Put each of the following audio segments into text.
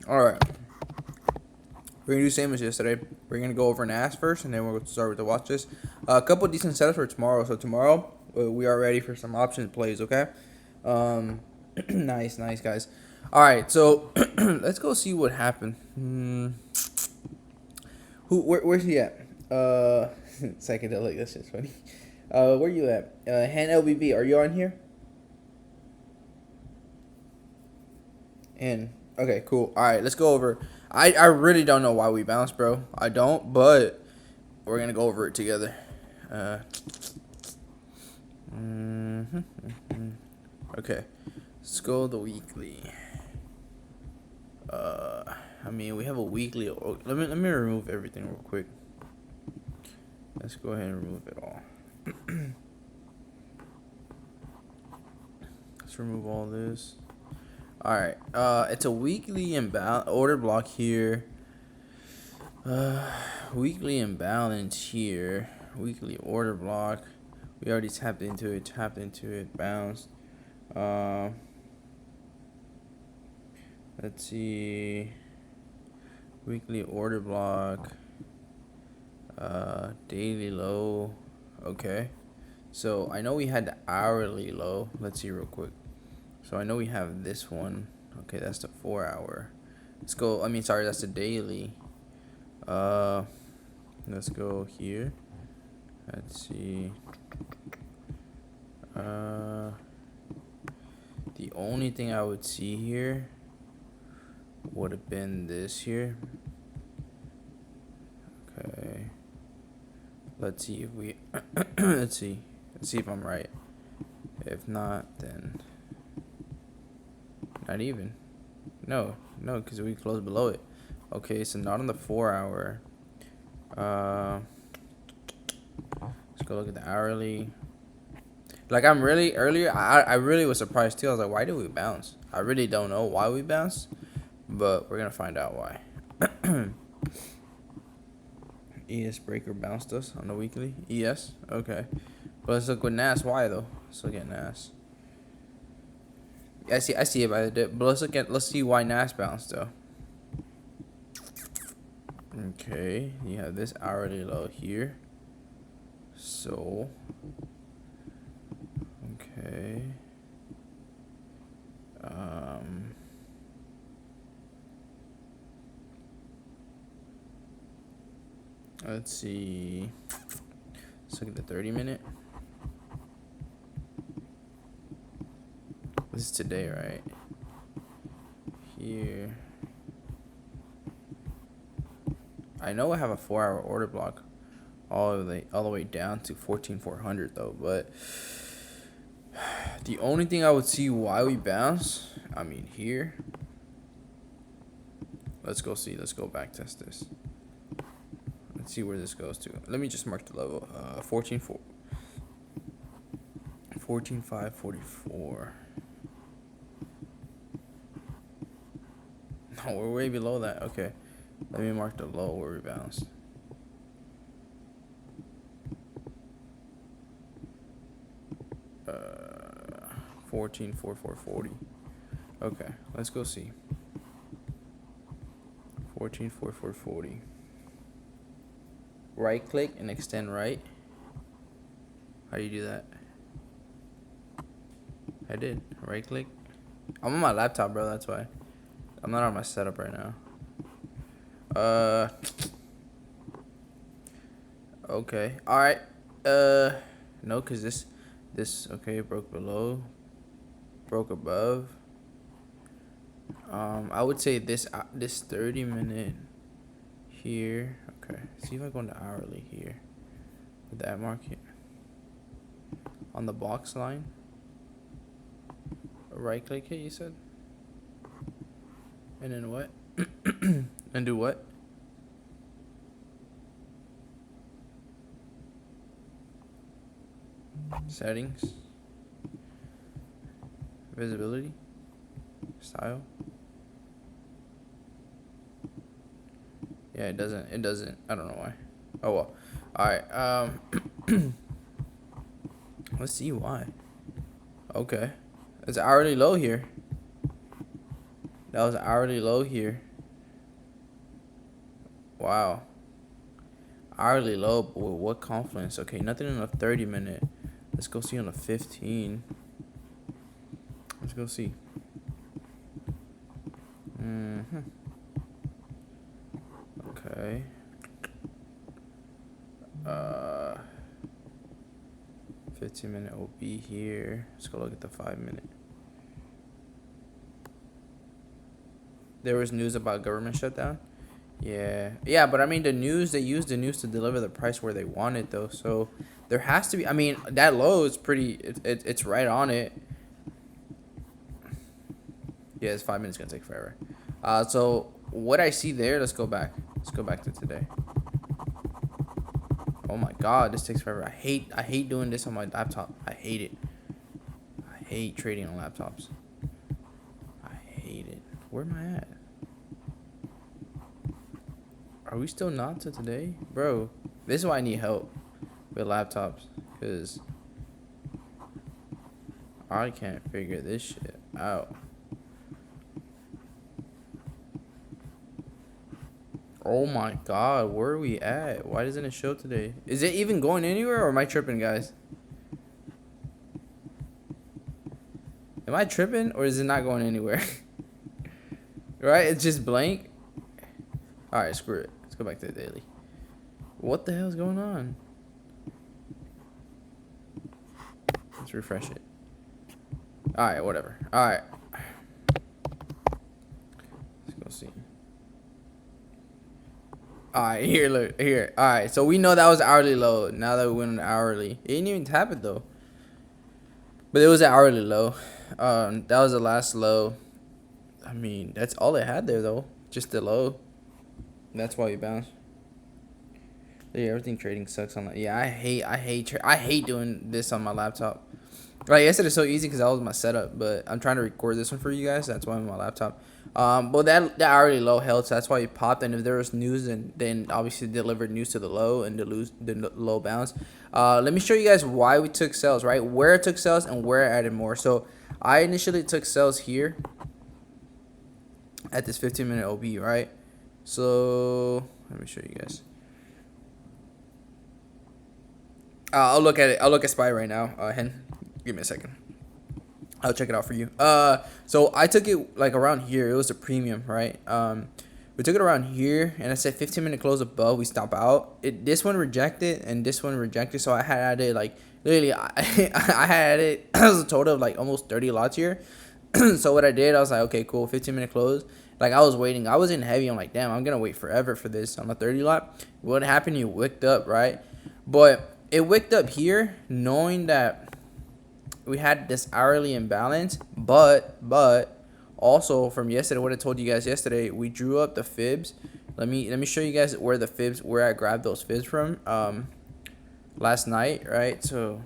All right. We're gonna do the same as yesterday. We're gonna go over an ask first, and then we'll start with the watch list. A couple decent setups for tomorrow. So tomorrow we are ready for some option plays. Okay. Nice, nice guys. All right, so let's go see what happened. Where's he at? Psychedelic. That's just funny. Where you at? Han LBB. Are you on here? And okay, cool. All right, let's go over. I really don't know why we bounced, bro. I don't, but we're gonna go over it together. Uh, mhm, mhm. Okay, let's go the weekly. I mean we have a weekly. Oh, let me remove everything real quick. Let's go ahead and remove it all. Let's remove all this. All right. It's a weekly order block here. Weekly imbalance here. Weekly order block. We already tapped into it, bounced. Let's see. Weekly order block. Daily low. Okay. So I know we had the hourly low. Let's see real quick. So I know we have this one. Okay, that's the 4 hour. Let's go. I mean, sorry, that's the daily. Uh, let's go here. Let's see. The only thing I would see here would have been this here. Okay. Let's see if we. Let's see if I'm right. If not, then not even. No, because we closed below it. Okay, so not on the 4 hour. Let's go look at the hourly. Like I'm really earlier, I really was surprised too. I was like, why did we bounce? I really don't know why we bounced, but we're gonna find out why. ES breaker bounced us on the weekly. ES, okay. But let's look with NAS. Why though? Let's look at NAS. I see it by the dip. But let's see why NAS bounced though. Okay, you have this hourly low here. So, okay. Let's see. Let's look at the 30-minute. This is today, right? Here. I know I have a 4 hour order block all the way down to 14,400 though, but the only thing I would see why we bounce, I mean here. Let's go see. Let's go back test this. Let's see where this goes to. Let me just mark the level. 14,544. No, we're way below that. Okay. Let me mark the low where we bounced. Uh, 14,440. Okay, let's go see. 14,440. Right click and extend right. How do you do that? I did. Right click. I'm on my laptop, bro. That's why. I'm not on my setup right now. Okay. All right. No, cause this okay broke below, broke above. I would say this 30-minute here. Okay. See if I go into hourly here. With that mark here. On the box line. Right click it. You said. And then what? And do what? Settings. Visibility. Style. Yeah, it doesn't. I don't know why. Oh well. Alright, let's see why. Okay. It's hourly low here. That was hourly low here. Wow. Hourly low, but with what confidence? Okay, nothing in a 30-minute. Let's go see on a 15. Let's go see. Okay. Uh, 15-minute OB here. Let's go look at the 5-minute. There was news about government shutdown. Yeah, but I mean the news, they used the news to deliver the price where they want it though. So there has to be. I mean that low is pretty. It's right on it. Yeah, it's 5 minutes gonna take forever. So what I see there. Let's go back. Let's go back to today. Oh my God, this takes forever. I hate doing this on my laptop. I hate it. I hate trading on laptops. I hate it. Where am I at? Are we still not to today? Bro, this is why I need help with laptops. Because I can't figure this shit out. Oh my God, where are we at? Why doesn't it show today? Is it even going anywhere or am I tripping, guys? Am I tripping or is it not going anywhere? Right? It's just blank. Alright, screw it. Let's go back to the daily. What the hell is going on? Let's refresh it. Alright, whatever. Alright. Let's go see. Alright, here, look. Here. Alright, so we know that was hourly low. Now that we went on hourly. It didn't even tap it, though. But it was an hourly low. That was the last low. I mean, that's all it had there, though. Just the low. That's why you bounce. Yeah, everything trading sucks on that. Yeah, I hate doing this on my laptop. Like yesterday, it's so easy because that was my setup. But I'm trying to record this one for you guys. That's why I'm on my laptop. But that already low held, so that's why you popped. And if there was news, and then obviously delivered news to the low and the low bounce. Let me show you guys why we took sales, right? Where it took sales and where I added more. So I initially took sales here at this 15-minute OB, right? So let me show you guys. I'll look at it. I'll look at SPY right now. Hen, give me a second. I'll check it out for you. So I took it like around here. It was a premium, right? We took it around here, and I said 15-minute close above. We stop out. This one rejected, and this one rejected. So I had added like literally, I had added it was a total of like almost 30 lots here. So what I did, I was like, okay, cool, 15-minute close. Like I was waiting. I was in heavy. I'm like, damn, I'm gonna wait forever for this on a 30 lot. What happened? You wicked up, right? But it wicked up here, knowing that we had this hourly imbalance, but also from yesterday, what I told you guys yesterday, we drew up the fibs. Let me show you guys where the fibs, where I grabbed those fibs from last night, right? So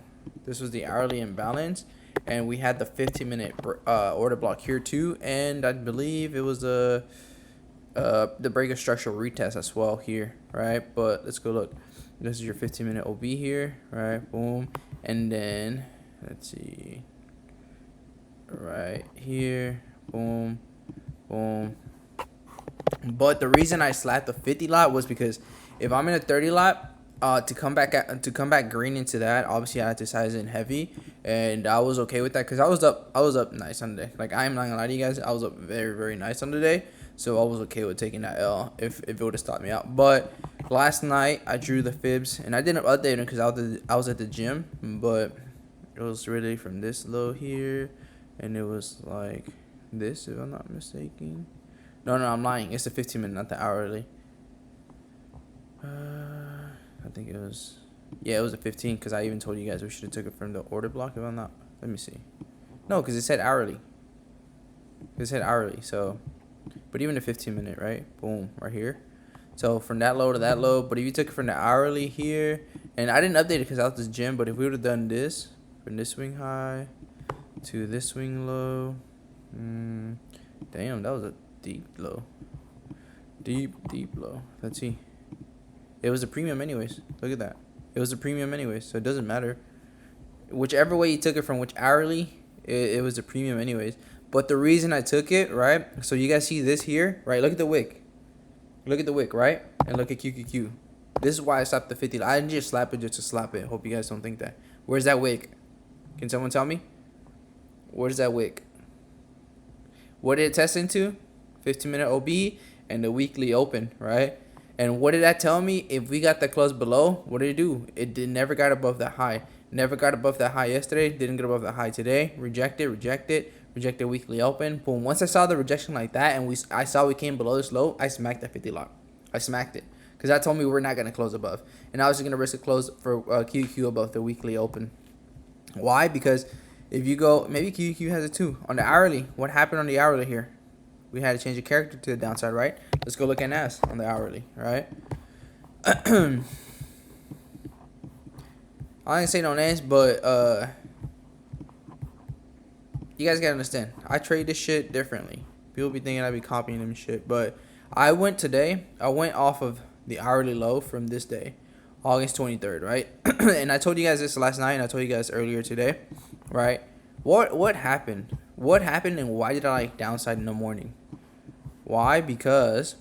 this was the hourly imbalance, and we had the 15-minute order block here too, and I believe it was the break of structural retest as well here, right? But let's go look. This is your 15-minute OB here, right? Boom, and then let's see, right here, boom, boom. But the reason I slapped the 50 lot was because if I'm in a 30 lot, to come back green into that, obviously I had to size in heavy, and I was okay with that because I was up nice on the day. Like I'm not gonna lie to you guys, I was up very, very nice on the day, so I was okay with taking that L if it would have stopped me out. But last night I drew the fibs, and I didn't update them because I was at the gym, but it was really from this low here, and it was like this, if I'm not mistaken. No, I'm lying. It's the 15-minute, not the hourly. I think it was, yeah, it was a 15 because I even told you guys we should have took it from the order block. If I'm not, let me see. No, because it said hourly. It said hourly. So, but even the 15-minute, right? Boom, right here. So from that low to that low. But if you took it from the hourly here, and I didn't update it because I was at the gym. But if we would have done this from this swing high to this swing low, damn, that was a deep low. Deep low. Let's see. It was a premium anyways. Look at that. It was a premium anyways, so it doesn't matter. Whichever way you took it from which hourly, it was a premium anyways. But the reason I took it, right? So you guys see this here, right? Look at the wick. Look at the wick, right? And look at QQQ. This is why I slapped the 50. I didn't just slap it just to slap it. Hope you guys don't think that. Where's that wick? Can someone tell me? Where's that wick? What did it test into? 15-minute OB and the weekly open, right? And what did that tell me? If we got the close below, what did it do? It never got above that high. Never got above that high yesterday. Didn't get above the high today. Reject it, weekly open. Boom. Once I saw the rejection like that and I saw we came below this low, I smacked that 50 lock. I smacked it. Because that told me we're not going to close above. And I was just going to risk a close for QQ above the weekly open. Why? Because if you go, maybe QQ has it too. On the hourly, what happened on the hourly here? We had to change the character to the downside, right? Let's go look at NAS on the hourly, right? I didn't say no names, but you guys gotta understand. I trade this shit differently. People be thinking I be copying them shit, but I went off of the hourly low from this day, August 23rd, right? And I told you guys this last night, and I told you guys earlier today, right? What happened? What happened, and why did I like downside in the morning? Why? Because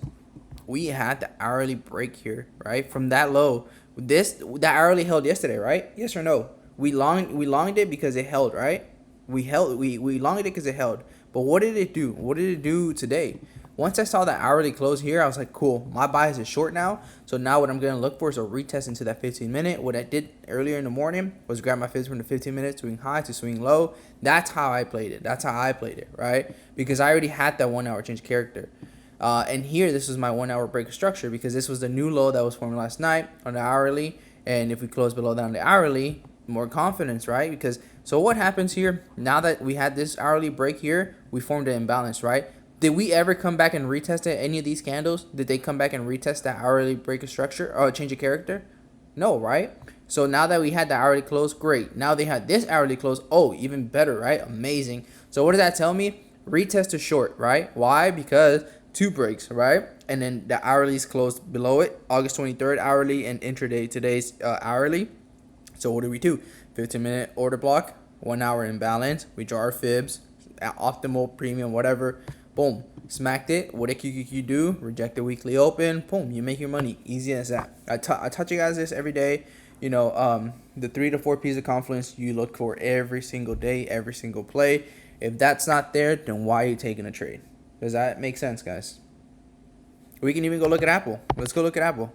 we had the hourly break here, right? From that low. That hourly held yesterday, right? Yes or no? We longed it because it held, right? We longed it because it held. But what did it do? What did it do today? Once I saw that hourly close here, I was like, cool, my bias is short now. So now what I'm going to look for is a retest into that 15-minute. What I did earlier in the morning was grab my fibs from the 15-minute, swing high to swing low. That's how I played it. That's how I played it, right? Because I already had that 1 hour change character. And here, this was my 1 hour break of structure because this was the new low that was formed last night on the hourly. And if we close below that on the hourly, more confidence, right? Because so what happens here, now that we had this hourly break here, we formed an imbalance, right? Did we ever come back and retest any of these candles? Did they come back and retest that hourly break of structure or change of character? No, right? So now that we had the hourly close, great. Now they had this hourly close. Oh, even better, right? Amazing. So what does that tell me? Retest is short, right? Why? Because 2 breaks, right? And then the hourly is closed below it. August 23rd hourly and intraday today's hourly. So what do we do? 15-minute order block, 1 hour imbalance. We draw our fibs, optimal, premium, whatever. Boom, smacked it. What did QQQ do? Reject the weekly open. Boom, you make your money. Easy as that. I touch you guys this every day. You know, the 3 to 4 P's of confluence you look for every single day, every single play. If that's not there, then why are you taking a trade? Does that make sense, guys? We can even go look at Apple. Let's go look at Apple.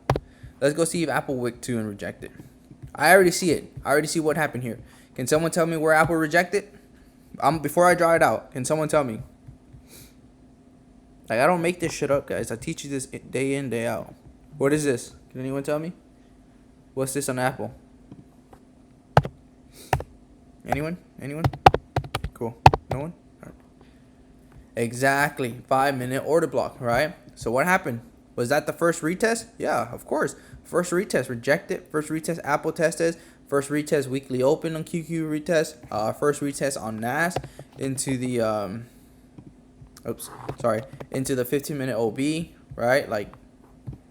Let's go see if Apple wick 2 and reject it. I already see it. I already see what happened here. Can someone tell me where Apple rejected? Before I draw it out, can someone tell me? Like, I don't make this shit up, guys. I teach you this day in, day out. What is this? Can anyone tell me? What's this on Apple? Anyone? Anyone? Cool. No one? All right. Exactly. 5-minute order block, right? So what happened? Was that the first retest? Yeah, of course. First retest, reject it. First retest, Apple tested. First retest, weekly open on QQ retest. First retest on NAS into the into the 15-minute OB, right? Like,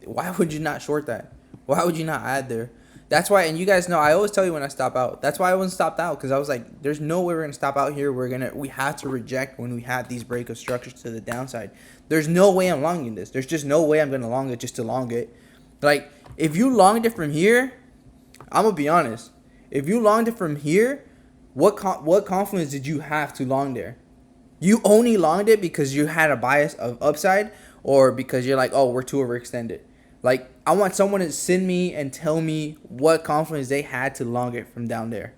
why would you not short that? Why would you not add there? That's why, and you guys know, I always tell you when I stop out. That's why I wasn't stopped out, because I was like, there's no way we're gonna stop out here. We have to reject when we have these break of structures to the downside. There's no way I'm longing this. There's just no way I'm gonna long it just to long it. Like, if you longed it from here, I'm gonna be honest. If you longed it from here, what confidence did you have to long there? You only longed it because you had a bias of upside, or because you're like, oh, we're too overextended. Like, I want someone to send me and tell me what confidence they had to long it from down there.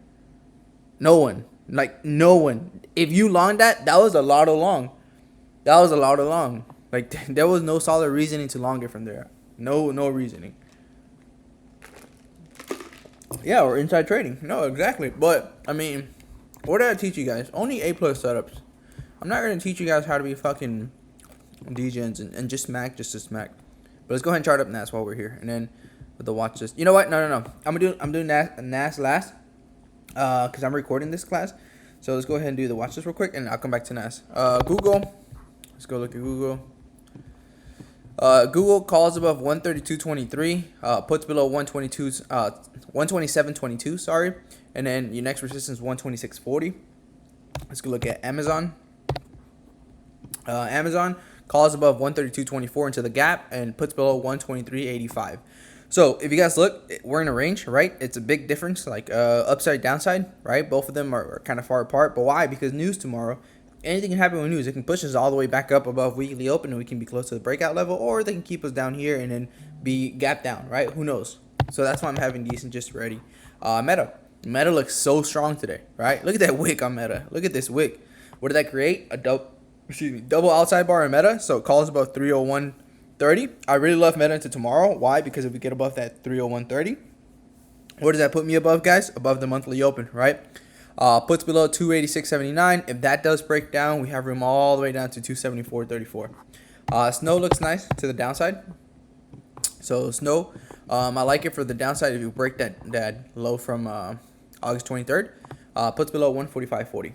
No one. Like, no one. If you longed that was a lot of long. That was a lot of long. Like, there was no solid reasoning to long it from there. No reasoning. Yeah, or inside trading. No, exactly. But, I mean, what did I teach you guys? Only A+ setups. I'm not going to teach you guys how to be fucking DGens and just smack just to smack. But let's go ahead and chart up NAS while we're here. And then with the watch list. You know what? No. I'm doing NAS last. Because I'm recording this class. So let's go ahead and do the watch list real quick. And I'll come back to NAS. Google. Let's go look at Google. Google calls above 132.23. Puts below 127.22. Sorry. And then your next resistance is 126.40. Let's go look at Amazon. Amazon calls above 132.24 into the gap, and puts below 123.85. So if you guys look, we're in a range, right? It's a big difference, like upside, downside, right? Both of them are kind of far apart. But why? Because news tomorrow, anything can happen with news. It can push us all the way back up above weekly open, and we can be close to the breakout level, or they can keep us down here and then be gap down, right? Who knows? So that's why I'm having decent just ready. Meta looks so strong today, right? Look at that wick on Meta. Look at this wick. What did that create? A double outside bar in Meta. So it calls above 301.30. I really love Meta into tomorrow. Why? Because if we get above that 301.30, where does that put me above, guys? Above the monthly open, right? Puts below 286.79. If that does break down, we have room all the way down to 274.34. Snow looks nice to the downside. So Snow, I like it for the downside if you break that low from August 23rd. Puts below 145.40.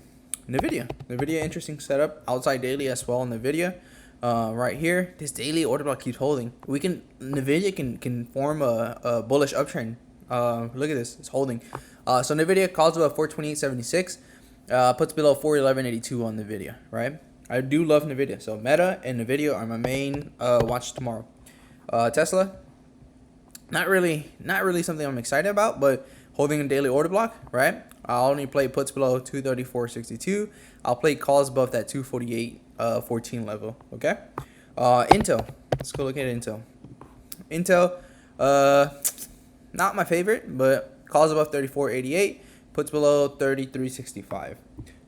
NVIDIA, interesting setup. Outside daily as well on NVIDIA. Right here, this daily order block keeps holding. NVIDIA can form a bullish uptrend. Look at this, it's holding. So NVIDIA calls above 428.76. Puts below 411.82 on NVIDIA, right? I do love NVIDIA. So Meta and NVIDIA are my main watch tomorrow. Tesla, not really something I'm excited about, but holding a daily order block, right? I'll only play puts below 234.62. I'll play calls above that 248.14 level. Okay. Intel. Let's go look at Intel. Intel, not my favorite, but calls above 34.88. Puts below 33.65.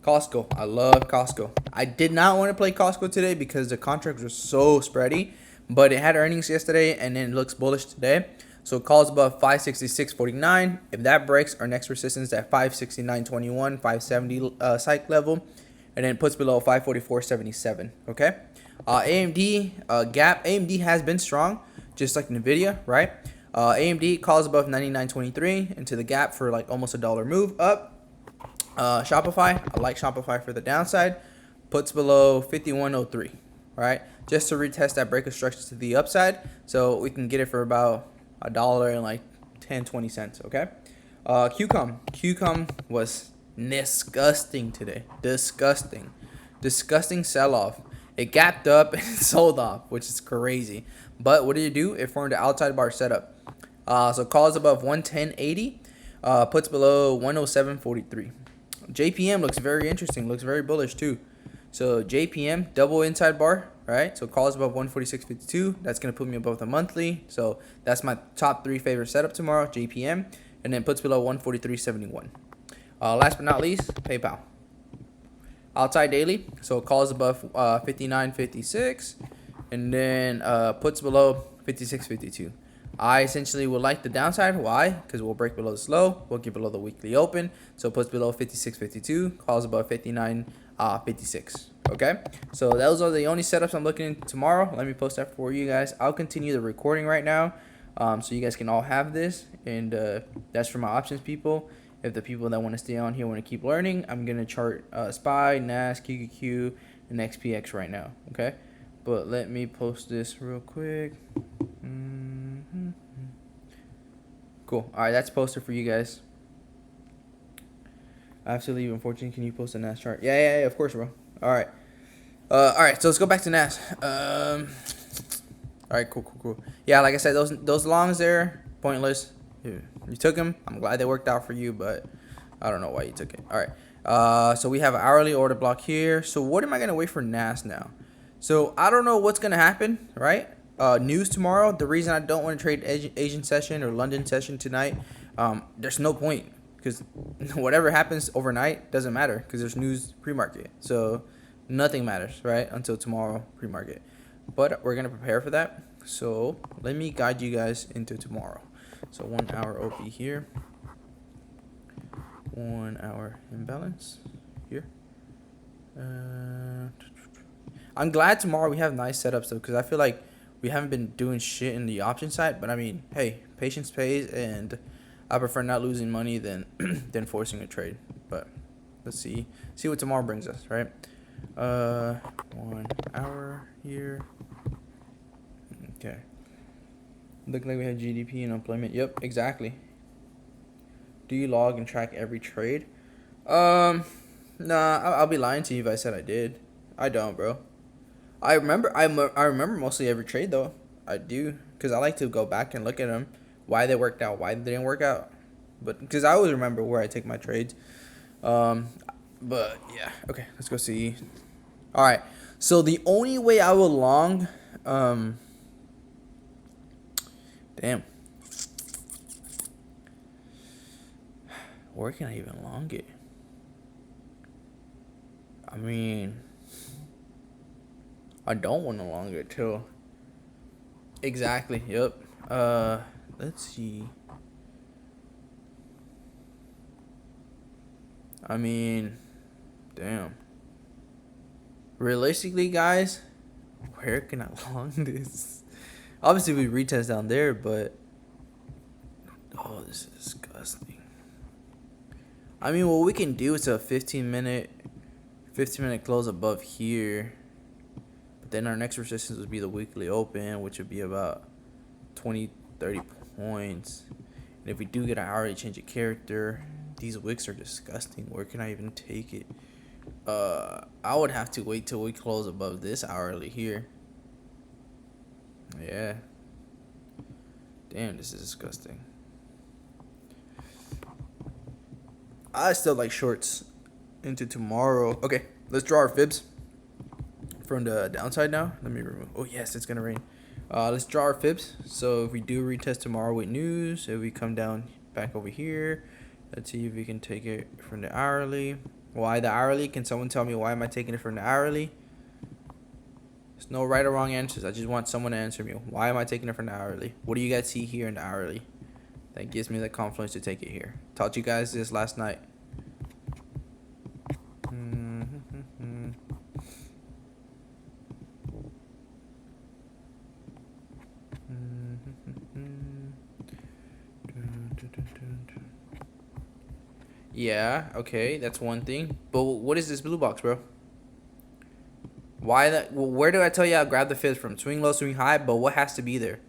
Costco. I love Costco. I did not want to play Costco today because the contracts were so spready, but it had earnings yesterday and then it looks bullish today. So it calls above 566.49. If that breaks, our next resistance at 569.21, 570 psych level, and then puts below 544.77. Okay. AMD gap. AMD has been strong, just like Nvidia, right? AMD calls above 99.23 into the gap for like almost $1 move up. Shopify. I like Shopify for the downside. Puts below 51.03. Right, just to retest that break of structure to the upside, so we can get it for about $1 and like 10-20 cents. Okay. QCOM was disgusting today. Disgusting sell-off. It gapped up and sold off, which is crazy. But what did it do? It formed an outside bar setup. So calls above 110.80. Puts below 107.43. JPM looks very interesting. Looks very bullish too. So JPM, double inside bar, right? So calls above 146.52. That's going to put me above the monthly. So that's my top 3 favorite setup tomorrow, JPM. And then puts below 143.71. Last but not least, PayPal. Outside daily. So calls above 59.56. And then puts below 56.52. I essentially would like the downside. Why? Because we'll break below the low. We'll get below the weekly open. So puts below 56.52. Calls above 59.56. Okay. So those are the only setups I'm looking at tomorrow. Let me post that for you guys. I'll continue the recording right now, so you guys can all have this. And that's for my options people. If the people that want to stay on here want to keep learning, I'm gonna chart SPY, NAS, QQQ, and XPX right now. Okay. But let me post this real quick. Cool. All right, that's posted for you guys. I have to leave. Unfortunately, can you post a NAS chart? Yeah, of course, bro. All right. All right. So let's go back to NAS. All right. Cool. Yeah, like I said, those longs there, pointless. You took them. I'm glad they worked out for you, but I don't know why you took it. All right. So we have an hourly order block here. So what am I gonna wait for NAS now? So I don't know what's gonna happen, right? News tomorrow. The reason I don't want to trade Asian session or London session tonight, there's no point because whatever happens overnight doesn't matter because there's news pre-market. So nothing matters, right, until tomorrow pre-market. But we're gonna prepare for that. So let me guide you guys into tomorrow. So 1 hour OP here, 1 hour imbalance here. I'm glad tomorrow we have nice setups though, because I feel like we haven't been doing shit in the option side. But I mean, hey, patience pays, and I prefer not losing money than than forcing a trade. But let's see what tomorrow brings us, right? 1 hour here. Okay. Look like we had GDP and employment. Yep, exactly. Do you log and track every trade? Nah, I'll be lying to you if I said I did. I don't, bro. I remember mostly every trade though. I do because I like to go back and look at them, why they worked out, why they didn't work out. But because I always remember where I take my trades. Um, but yeah, okay, let's go see. All right, so the only way I will long, damn, where can I even long it? I mean, I don't want to long it too. Exactly. Yep. Let's see. I mean, damn. Realistically, guys, where can I long this? Obviously, we retest down there, but oh, this is disgusting. I mean, what we can do is a 15 minute close above here. But then our next resistance would be the weekly open, which would be about 20, 30 points. And if we do get an hourly change of character, these wicks are disgusting. Where can I even take it? I would have to wait till we close above this hourly here. Yeah. Damn, this is disgusting. I still like shorts into tomorrow. Okay, let's draw our fibs from the downside now. Let me remove. Oh yes, it's gonna rain. Let's draw our fibs. So if we do retest tomorrow with news, if we come down back over here, let's see if we can take it from the hourly. Why the hourly? Can someone tell me why am I taking it from the hourly? There's no right or wrong answers. I just want someone to answer me. Why am I taking it from the hourly? What do you guys see here in the hourly that gives me the confidence to take it here? Taught you guys this last night. Yeah, okay, that's one thing. But what is this blue box, bro? Why that? Well, where do I tell you I grab the fibs from? Swing low, swing high, but what has to be there?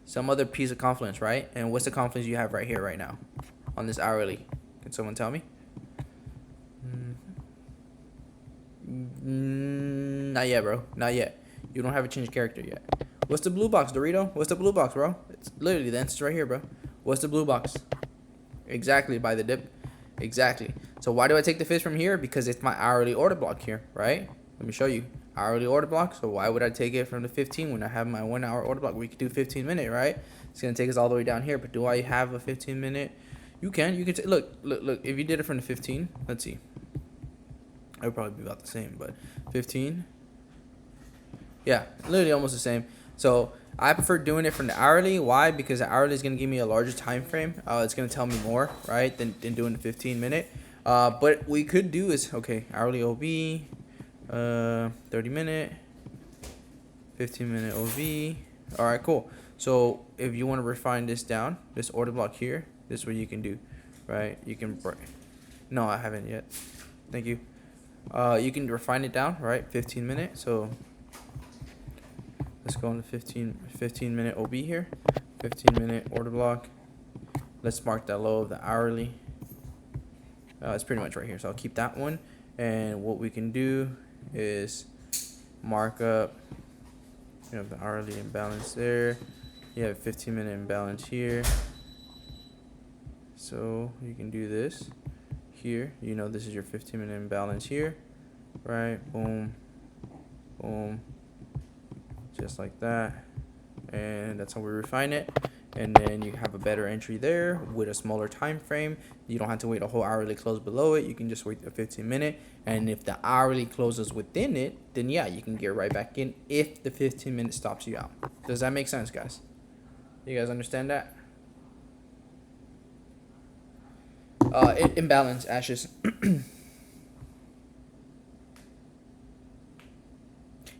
Some other piece of confidence, right? And what's the confidence you have right here, right now, on this hourly? Can someone tell me? Not yet, bro. Not yet. You don't have a change of character yet. What's the blue box, Dorito? What's the blue box, bro? It's literally the answer's right here, bro. What's the blue box? Exactly, by the dip. Exactly. So why do I take the fish from here? Because it's my hourly order block here, right? Let me show you. Hourly order block. So why would I take it from the 15 when I have my 1 hour order block? We could do 15-minute, right? It's going to take us all the way down here. But do I have a 15-minute? You can. You can. Look. If you did it from the 15, let's see. It would probably be about the same, but 15. Yeah, literally almost the same. So I prefer doing it from the hourly. Why? Because the hourly is going to give me a larger time frame. It's going to tell me more, right, than doing the 15-minute. But we could do is, okay, hourly OB, 30-minute, 15-minute OV. All right, cool. So if you want to refine this down, this order block here, this is what you can do, right? You can, no, I haven't yet. Thank you. You can refine it down, right? 15-minute. So let's go on the 15-minute OB here. 15-minute order block. Let's mark that low of the hourly. It's pretty much right here. So I'll keep that one. And what we can do is mark up, you know, the hourly imbalance there. You have 15-minute imbalance here. So you can do this here. You know, this is your 15-minute imbalance here, right? Boom, boom, just like that. And that's how we refine it. And then you have a better entry there with a smaller time frame. You don't have to wait a whole hourly close below it. You can just wait a 15-minute. And if the hourly closes within it, then yeah, you can get right back in if the 15-minute stops you out. Does that make sense, guys? You guys understand that? Imbalance, Ashes.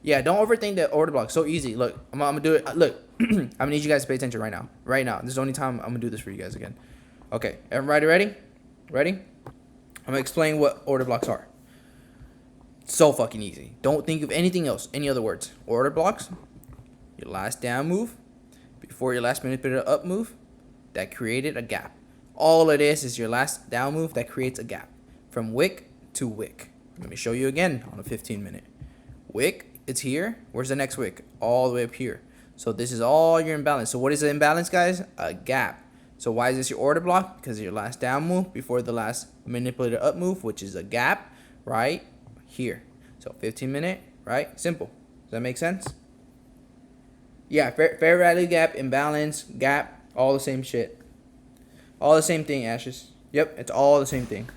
Yeah, don't overthink the order block. So easy. Look, I'm gonna do it. Look, I'm gonna need you guys to pay attention right now. Right now. This is the only time I'm gonna do this for you guys again. Okay, everybody ready? Ready? I'm gonna explain what order blocks are. So fucking easy. Don't think of anything else. Any other words. Order blocks. Your last down move before your last manipulated up move that created a gap. All it is your last down move that creates a gap from wick to wick. Let me show you again on a 15-minute. Wick it's here. Where's the next wick? All the way up here. So this is all your imbalance. So what is the imbalance, guys? A gap. So why is this your order block? Because your last down move before the last manipulator up move, which is a gap right here. So 15-minute, right? Simple. Does that make sense? Yeah, fair value gap, imbalance, gap, all the same shit. All the same thing, Ashes. Yep, it's all the same thing.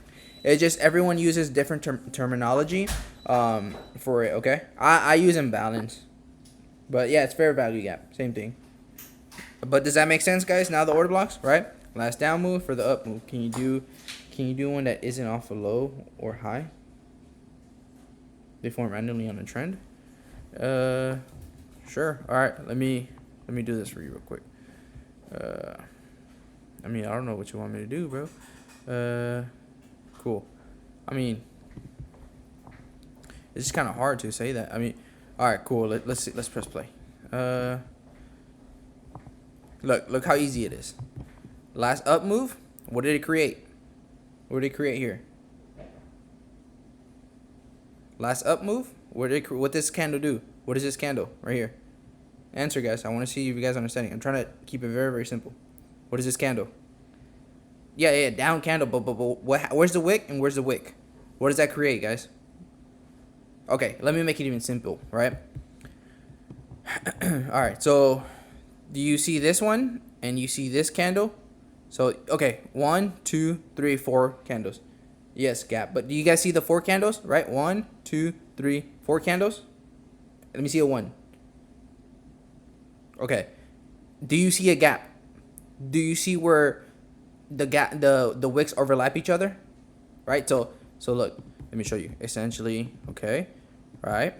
It's just everyone uses different terminology for it, okay? I use imbalance. But yeah, it's fair value gap. Same thing. But does that make sense, guys? Now the order blocks, right? Last down move for the up move. Can you do one that isn't off a low or high? They form randomly on a trend. Sure. All right. Let me do this for you real quick. I mean, I don't know what you want me to do, bro. Cool. I mean, it's just kind of hard to say that. I mean, all right, cool. Let's see. Let's press play. Look how easy it is. Last up move. What did it create? What did it create here? Last up move. What did this candle do? What is this candle right here? Answer, guys. I want to see if you guys are understanding. I'm trying to keep it very, very simple. What is this candle? Yeah, down candle. But where's the wick and where's the wick? What does that create, guys? Okay, let me make it even simple, right? All right, so do you see this one and you see this candle? So, okay, 1, 2, 3, 4 candles. Yes, gap. But do you guys see the 4 candles, right? 1, 2, 3, 4 candles. Let me see a 1. Okay. Do you see a gap? Do you see where the gap, the wicks overlap each other? Right? So look, let me show you. Essentially, okay, right?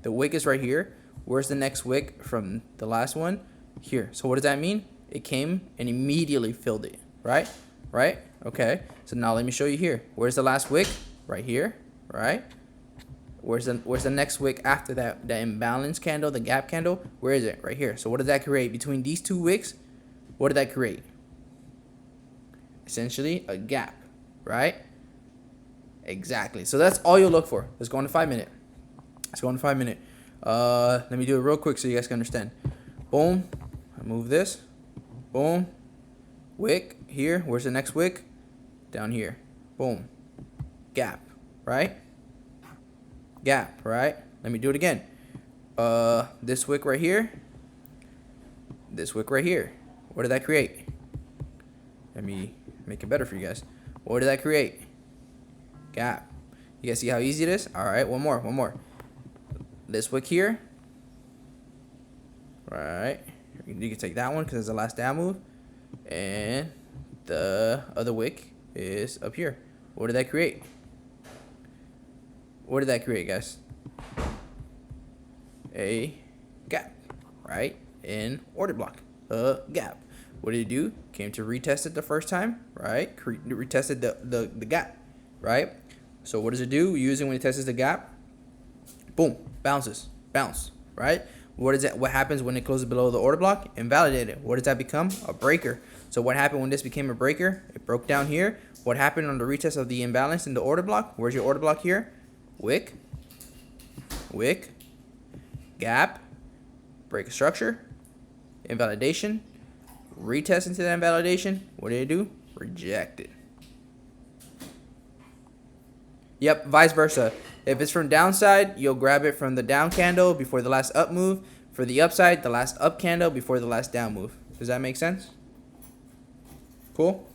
The wick is right here. Where's the next wick from the last one? Here. So what does that mean? It came and immediately filled it, right? Right? Okay. So now let me show you here. Where's the last wick? Right here, right? Where's the next wick after that? The imbalance candle, the gap candle. Where is it? Right here. So what did that create between these two wicks? What did that create? Essentially a gap, right? Exactly. So that's all you'll look for. Let's go on to 5-minute. Let's go on to 5-minute. Let me do it real quick so you guys can understand. Boom. I move this. Boom. Wick here. Where's the next wick? Down here. Boom. Gap, right? Gap, right? Let me do it again. This wick right here. This wick right here. What did that create? Let me make it better for you guys. What did that create? Gap. You guys see how easy it is? All right, one more. This wick here. Right. You can take that one because it's the last down move. And the other wick is up here. What did that create? What did that create, guys? A gap, right? In order block. A gap. What did it do? Came to retest it the first time, right? Retested the gap, right? So what does it do? Using when it tests the gap, boom, bounces, bounce, right? What is that? What happens when it closes below the order block? Invalidated. What does that become? A breaker. So what happened when this became a breaker? It broke down here. What happened on the retest of the imbalance in the order block? Where's your order block here? Wick, wick, gap, break a structure, invalidation, retest into that invalidation. What did it do? Reject it. Yep, vice versa. If it's from downside, you'll grab it from the down candle before the last up move. For the upside, the last up candle before the last down move. Does that make sense? Cool?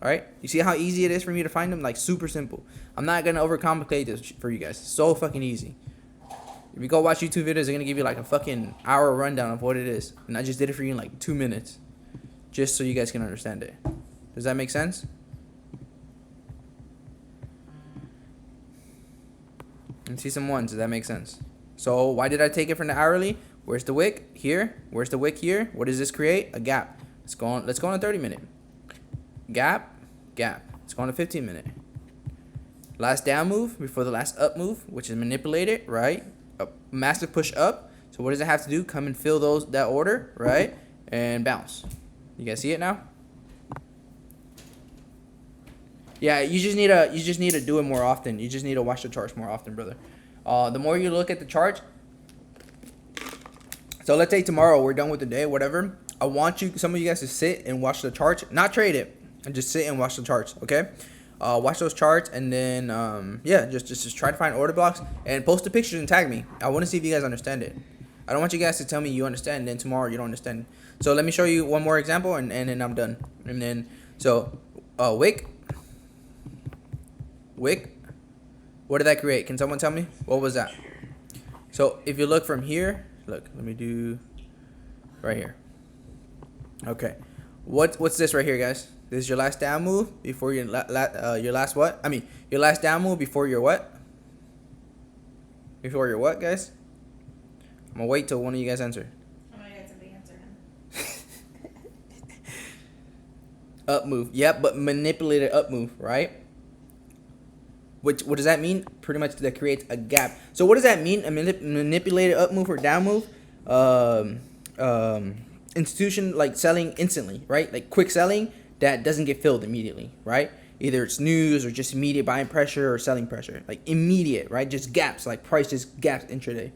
Alright? You see how easy it is for me to find them? Like, super simple. I'm not going to overcomplicate this for you guys. It's so fucking easy. If you go watch YouTube videos, they're going to give you like a fucking hour rundown of what it is. And I just did it for you in like 2 minutes. Just so you guys can understand it. Does that make sense? And see some ones. Does that make sense? So why did I take it from the hourly? Where's the wick? Here. Where's the wick here? What does this create? A gap. Let's go on a 30-minute. Gap. Gap. Let's go on a 15-minute. Last down move before the last up move, which is manipulated, right? A massive push up. So what does it have to do? Come and fill that order, right? And bounce. You guys see it now? Yeah, you just need to do it more often. You just need to watch the charts more often, brother. The more you look at the chart, so let's say tomorrow we're done with the day, whatever. I want some of you guys to sit and watch the charts, not trade it, and just sit and watch the charts, okay? Watch those charts, and then yeah, just try to find order blocks and post the pictures and tag me. I want to see if you guys understand it. I don't want you guys to tell me you understand, and then tomorrow you don't understand. So let me show you one more example, and then I'm done. And then so wick. What did that create? Can someone tell me? What was that? So if you look from here, look. Let me do right here. Okay, what's this right here, guys? This is your last down move before your last what? I mean, your last down move before your what? Before your what, guys? I'm gonna wait till one of you guys answer. I'm gonna get somebody answer him. Up move. Yep, but manipulated up move, right? What does that mean? Pretty much that creates a gap. So what does that mean? A manipulated up move or down move? Institution like selling instantly, right? Like quick selling that doesn't get filled immediately, right? Either it's news or just immediate buying pressure or selling pressure, like immediate, right? Just gaps, like price just gaps intraday.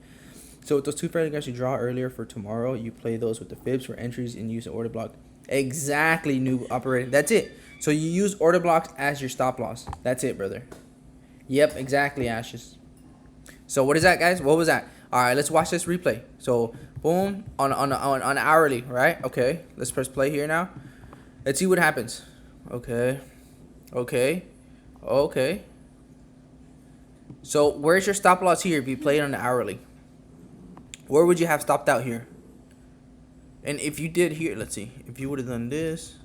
So with those two paragraphs you draw earlier for tomorrow, you play those with the fibs for entries and use the order block. Exactly, new operator. That's it. So you use order blocks as your stop loss. That's it, brother. Yep, exactly, Ashes. So what is that, guys? What was that? All right, let's watch this replay. So boom, on hourly, right? Okay, let's press play here now. Let's see what happens. Okay. So where's your stop loss here if you play it on the hourly? Where would you have stopped out here? And if you did here, let's see. If you would have done this,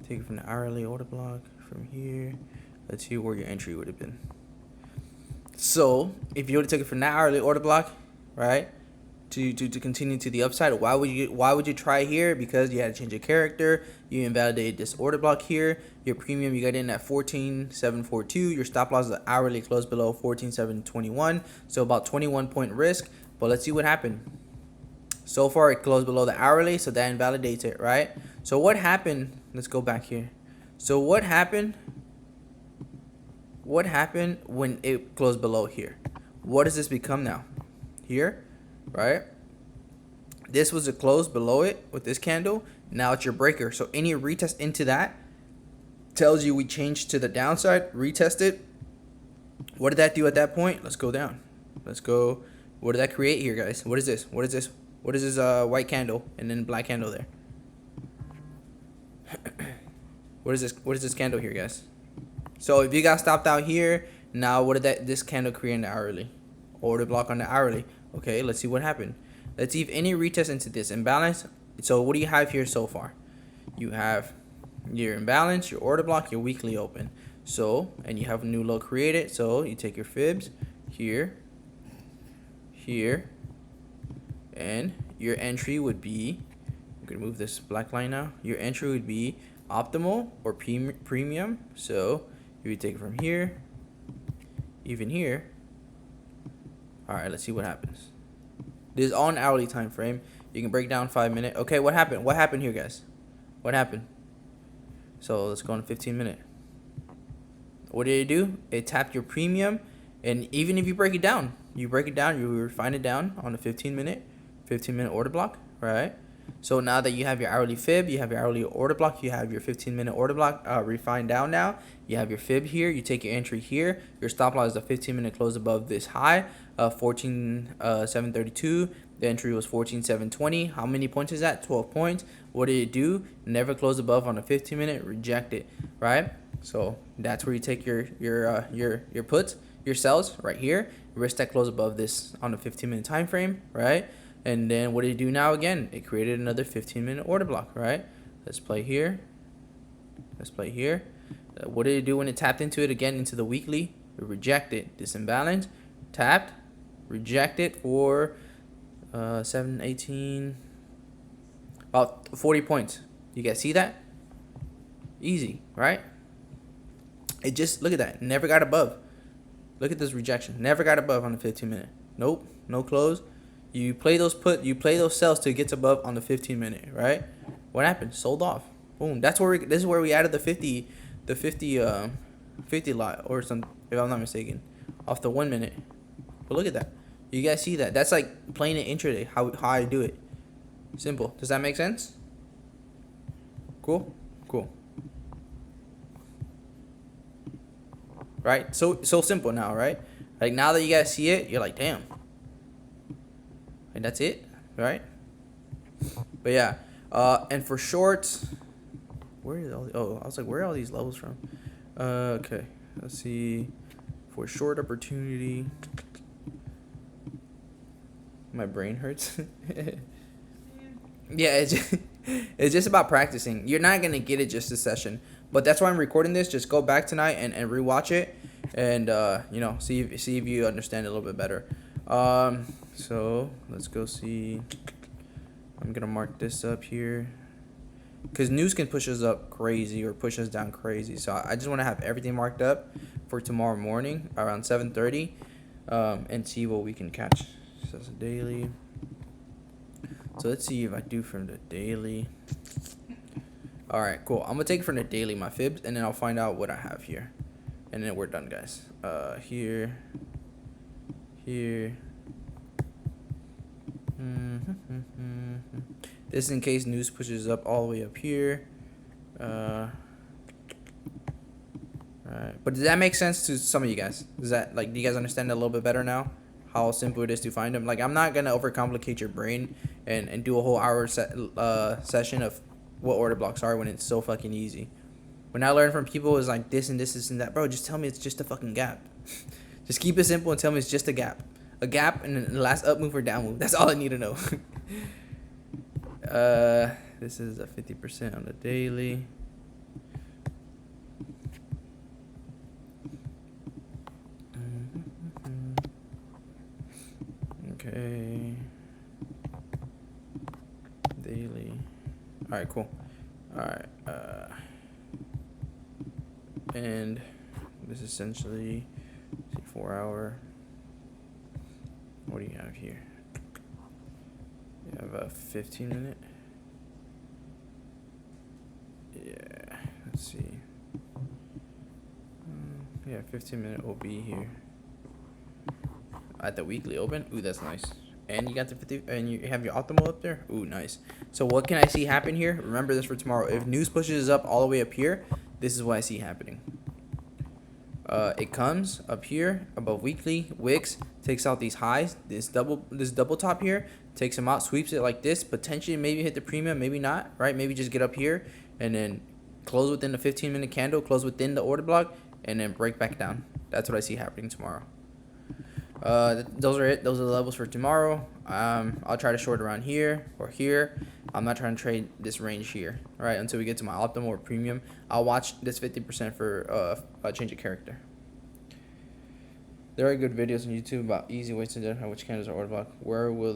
take it from the hourly order block from here. Let's see where your entry would have been. So if you would have taken it from that hourly order block, right, to continue to the upside, why would you try here? Because you had to change your character. You invalidated this order block here. Your premium you got in at 14,742. Your stop loss is hourly closed below 14,721. So about 21 point risk. But let's see what happened. So far it closed below the hourly, so that invalidates it, right? So what happened? Let's go back here. So what happened? What happened when it closed below here? What does this become now? Here, right? This was a close below it with this candle. Now it's your breaker. So any retest into that tells you we changed to the downside. Retest it. What did that do at that point? Let's go down. Let's go. What did that create here, guys? What is this? What is this? What is this white candle and then black candle there? What is this? What is this candle here, guys? So if you got stopped out here, now what did this candle create in the hourly? Order block on the hourly. Okay, let's see what happened. Let's see if any retest into this imbalance. So what do you have here so far? You have your imbalance, your order block, your weekly open. So, and you have a new low created. So you take your fibs here, and your entry would be, I'm gonna move this black line now. Your entry would be optimal or premium. So you would take it from here, even here. All right, let's see what happens. This is on hourly time frame. You can break down 5 minute. Okay, what happened? What happened here, guys? What happened? So let's go on 15 minute. What did it do? It tapped your premium, and even if you break it down, you refine it down on the 15 minute order block, right? So now that you have your hourly fib, you have your hourly order block, you have your 15-minute order block refined down now. You have your fib here, you take your entry here. Your stop loss is the 15-minute close above this high, 14,732. The entry was 14,720. How many points is that? 12 points. What did it do? Never close above on a 15-minute, reject it, right? So that's where you take your puts, your sells right here. Risk that close above this on the 15-minute time frame, right? And then what did it do now again? It created another 15-minute order block, right? Let's play here. What did it do when it tapped into it again, into the weekly? It rejected this imbalance, tapped, rejected for 7, 18, about 40 points. You guys see that? Easy, right? It just, look at that, never got above. Look at this rejection, never got above on the 15-minute. Nope, no close. You play those sells till it gets above on the 15-minute, right? What happened? Sold off. Boom. This is where we added the 50 50 lot or some, if I'm not mistaken, off the 1 minute. But look at that. You guys see that? That's like playing an intraday. How I do it. Simple. Does that make sense? Cool. Cool. Right? So simple now, right? Like now that you guys see it, you're like, damn. And that's it, right? But yeah. And for shorts, where is all? Oh, I was like, where are all these levels from? Okay. Let's see. For short opportunity. My brain hurts. Yeah, it's just about practicing. You're not gonna get it just this session, but that's why I'm recording this. Just go back tonight and rewatch it, and see if you understand it a little bit better. So let's go see. I'm gonna mark this up here, cause news can push us up crazy or push us down crazy. So I just want to have everything marked up for tomorrow morning around 7:30, and see what we can catch. So that's a daily. So let's see if I do from the daily. All right, cool. I'm gonna take from the daily my fibs, and then I'll find out what I have here, and then we're done, guys. Here. This is in case news pushes up all the way up here. Right. But does that make sense to some of you guys? Does that, like, do you guys understand it a little bit better now? How simple it is to find them. Like, I'm not gonna overcomplicate your brain and do a whole hour session of what order blocks are when it's so fucking easy. When I learn from people is like this and this and that, bro. Just tell me it's just a fucking gap. Just keep it simple and tell me it's just a gap, and then the last up move or down move. That's all I need to know. This is a 50% on the daily. Okay. Daily. All right, cool. All right. And this is essentially 4 hour. What do you have here? You have a 15 minute. Yeah. Let's see. Yeah, 15-minute OB here. At the weekly open. Ooh, that's nice. And you got the 50, and you have your optimal up there. Ooh, nice. So what can I see happen here? Remember this for tomorrow. If news pushes up all the way up here, this is what I see happening. It comes up here above weekly. Wicks takes out these highs. This double top here takes them out, sweeps it like this. Potentially maybe hit the premium, maybe not. Right? Maybe just get up here and then close within the 15-minute candle, close within the order block, and then break back down. That's what I see happening tomorrow. Those are it. Those are the levels for tomorrow. I'll try to short around here or here. I'm not trying to trade this range here, right? Until we get to my optimal or premium. I'll watch this 50% for a change of character. There are good videos on YouTube about easy ways to identify which candles are order block. Where will